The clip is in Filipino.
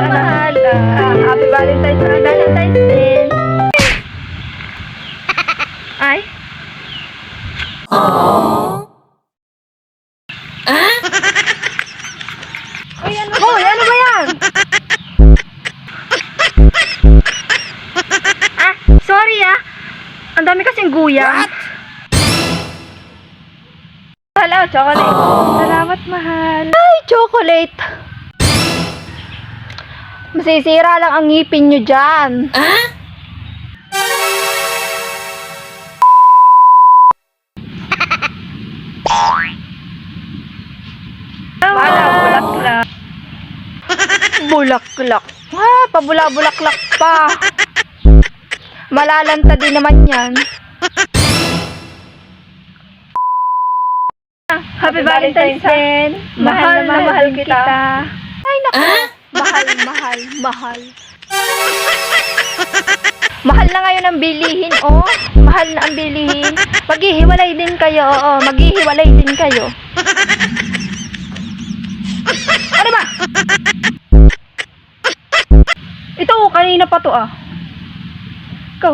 mahal. Happy Valentine's Day. Valentine's Day. Ay? Uy, ano ba yan? Sorry ang dami kasing guyang. Hello, chocolate. Salamat, mahal. Ay, chocolate. Masisira lang ang ngipin nyo dyan. Bulaklak. Bulaklak. Pabula-bulaklak pa. Malalanta din naman yan. Happy Valentine's Day. Mahal na mahal kita. Ay, naku. Mahal. Mahal na ngayon ang bilihin, oh. Mahal na ang bilihin. Maghihiwalay din kayo, oo. Maghihiwalay din kayo. Ano ba? Ito, kanina pa to, Ikaw,